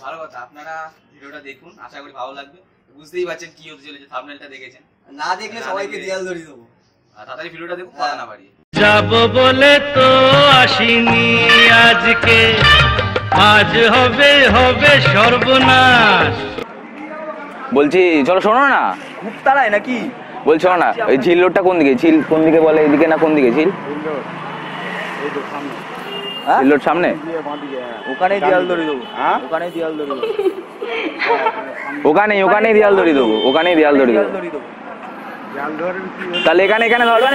ভালো কথা, আপনারা ভিডিওটা দেখুন, আশা করি ভালো লাগবে। বুঝতেই পারছেন কি হতে চলেছে, থাম্বনেলটা দেখেছেন, না দেখলে সবাইকে দেয়াল ধরিয়ে দেবো। তাড়াতাড়ি ভিডিওটা দেখুন, কথা না বাড়িয়ে। যাব বলে তো আসিনি আজকে, আজ হবে হবে সর্বনাশ। বলছি চলো শোনো না, খুব তাড়ায় নাকি? বলছো না ওই ঝিল রোডটা কোন দিকে? ঝিল কোন দিকে বলে? এদিকে না কোন দিকে ঝিল? ঝিল রোড সামনে, ওখানেই দেয়াল ধরিয়ে দেবো। ওখানেই দেয়াল ধরিয়ে দেবো। ওখানেই দেয়াল ধরিয়ে দেবো, ওখানেই দেয়াল ধরিয়ে দেবো। তাহলে এখানে ধরো,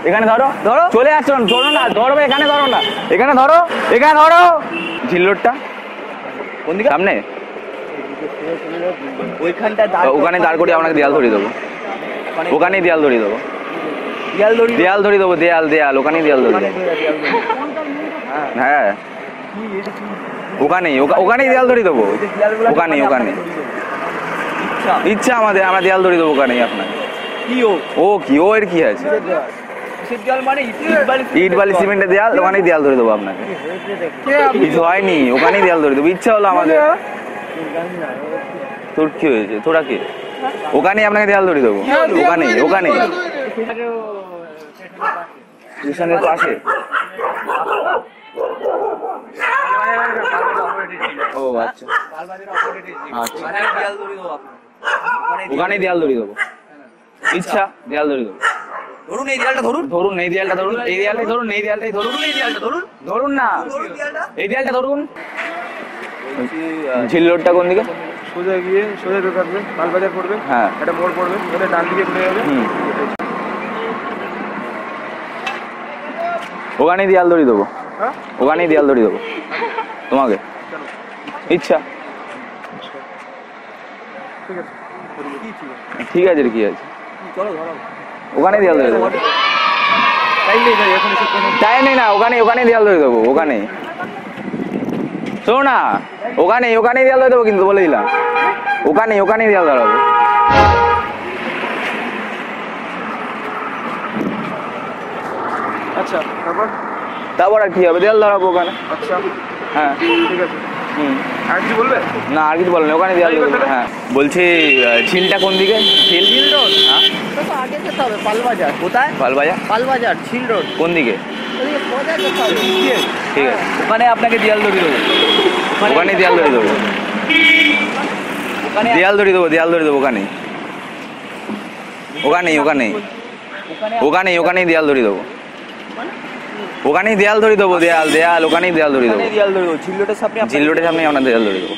এখানে ধরো, চলে আসছো, ধরো না, ধরো এখানে, ধরো না, এখানে ধরো, এখানে ধরো। ঝিল রোডটা কোন দিকে? সামনে, ওইখানটা ওখানে দাঁড় করিয়ে আপনাকে দেয়াল ধরিয়ে দেবো। ওখানেই দেয়াল ধরিয়ে দেবো, দেয়াল ধরিয়ে দেবো, দেয়াল ওখানেই দেয়াল ধরিয়ে দেবো। হ্যাঁ ওখানেই দেয়াল ধরিয়ে দেবো, ওখানে ইচ্ছা আমাদের, আমরা দেয়াল ধরিয়ে দেবো ওখানেই আপনাকে। ও কি ও এর কি আছে? ইট বালি সিমেন্টের দেয়াল, ওখানেই দেয়াল ধরে দেবো আপনাকে। কিছু হয়নি, ওখানেই দেয়াল ধরে দেবো, ইচ্ছা হলো আমাদের। তোর কি হয়েছে? তোরা কি? ওখানেই আপনাকে দেয়াল ধরে দেবো, ওখানেই স্টেশনের পাশে। ও আচ্ছা, ওখানেই দেয়াল ধরিয়ে দেবো, ইচ্ছা দেয়াল ধরিয়ে দেবো। ধরুন এই দেয়ালটা ধরুন, এই দেয়ালটা ধরুন, এই দেয়ালটাই ধরুন, ধরুন না, এই দেয়ালটা ধরুন। ঝিল রোডটা কোন দিকে? সোজা গিয়ে সোজা ঢোকাবে, মালবাজার পড়বে, হ্যাঁ একটা মোড় পড়বে, ওটা ডান দিকে ঘুরে যাবে। ওখানেই দেয়াল ধরিয়ে দেবো, ওখানেই দেয়াল ধরিয়ে দেবো তোমাকে, ইচ্ছা। ঠিক আছে, কি আছে, ওখানেই দেয়াল ধরে দেবো। টাইম নেই না, ওখানেই দেয়াল ধরে দেবো, ওখানেই। শোনো না, ওখানেই দেয়াল ধরে দেবো, কিন্তু বলে দিলাম ওখানেই দেয়াল ধরাবো। আচ্ছা, তারপর আর কি হবে? দেয়াল ধরাবো ওখানে। আচ্ছা হ্যাঁ ঠিক আছে। আর কিছু বলবে? না, আর কিছু বলেন, ওখানে দেয়াল ধরবো। হ্যাঁ বলছি ঝিলটা কোন দিকে? ঝিল রোড, হ্যাঁ আগে যেতে হবে পালবাজার। কোথায়? পালবাজার ঝিল রোড কোন দিকে? ঠিক আছে, ওখানে আপনাকে দেয়াল ধরিয়ে দেবো, ওখানেই দেয়াল ধরিয়ে দেবো, দেয়াল ধরিয়ে দেবো, ওখানেই দেয়াল ধরিয়ে দেবো, ওখানেই দেয়াল ধরিয়ে দেবো, ওখানেই দেয়াল ধরিয়ে দেবো। ঝিল রোডের সামনে আমরা দেয়াল ধরিয়ে দেবো,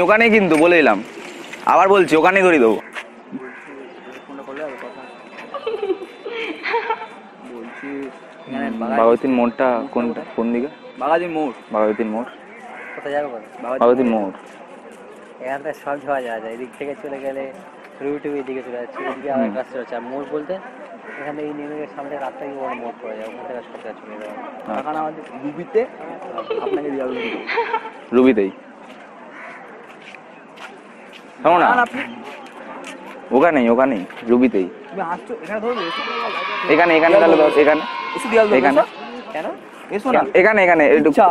ওখানেই কিন্তু বলে দিলাম, আবার বলছি ওখানেই ধরিয়ে দেবো। বাঘাযতীন মোড়টা কোন দিকে? বাঘাযতীন মোড় কোথায় যাবে? বাঘাযতীন মোড় এখান থেকে সব যাওয়া যায়, এদিক থেকে চলে গেলে রুবিটুবি এদিকে চলে যাচ্ছে, এদিকে আমার কাছে রয়েছে। আর মোড় বলতে এখান থেকে নেমে সামনে রাস্তা গিয়ে বড় মোড় পড়ে যায়, ওখান থেকে সব জায়গায় চলে যাবে। এখন আমাদের রুবিতে আপনাকে দেয়াল ধরিয়ে দেবো, রুবিতেই। শোনো না, ওখানেই রুবিতেই। তুমি হাসছো, এখানে ধরবে, এখানে তাহলে এখানে এসে দেয়াল ধরবে। কেন? এসো না, এখানে ইচ্ছা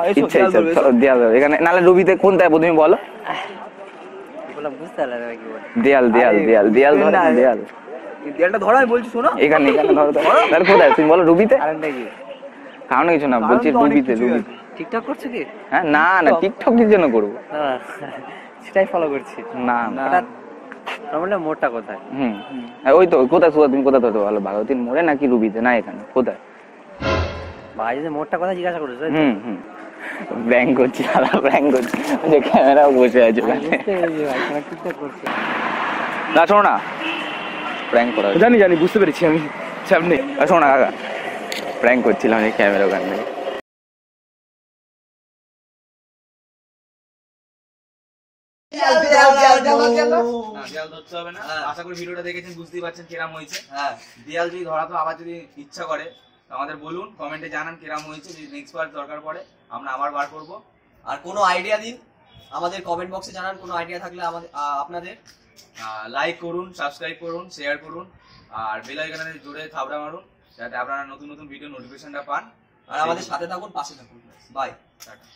দেয়াল ধরবে এখানে, নাহলে রুবিতে কোনটায় তুমি বলো? বুঝতে পারলাম কি বল। দেয়াল ধরে, দেয়ালটা ধরো, আমি বলছি শোনো। এখানে ধরো, তাহলে কোথায় তুমি বলো? রুবিতে। কারণটা কি? কারণ কিছু না, বলছি রুবিতে। টিকটক করছো কি? হ্যাঁ না, টিকটক কি জন্য করবো? সেটাই ফলো করছি। না মোড়টা কোথায়? ওই তো কোথায় তুমি কোথায় ধরতে ভালো? বাঘাযতীন মোড়ে নাকি রুবিতে? না এখানে কোথায়? বাঘাযতীন মোড়টা কোথায় জিজ্ঞাসা করছো? ব্যাংক করছি, যে ক্যামেরাও বসে আছে ওখানে। না শোনো না, প্র্যাঙ্ক করা। জানি, বুঝতে পেরেছি আমি, চাপ নেই। শোনো না কাকা, প্র্যাঙ্ক করছিলাম এই ক্যামেরা ওখান থেকে। দেয়াল ধরতে হবে না, আশা করি ভিডিওটা দেখেছেন, বুঝতেই পারছেন কিরম হয়েছে। দেয়াল যদি ধরা তো আবার যদি ইচ্ছা করে আমাদের বলুন, কমেন্টে জানান কিরম হয়েছে, যদি নেক্সট বার দরকার পড়ে আমরা আবার বার করবো। আর কোনো আইডিয়া দিন, আমাদের কমেন্ট বক্সে জানান কোনো আইডিয়া থাকলে আপনাদের। লাইক করুন, সাবস্ক্রাইব করুন, শেয়ার করুন, আর বেল আইকনে জুড়ে থাবড়া মারুন। যাতে আপনারা নতুন নতুন ভিডিও নোটিফিকেশনটা পান। আর আমাদের সাথে থাকুন, পাশে থাকুন। বাই। টাটা।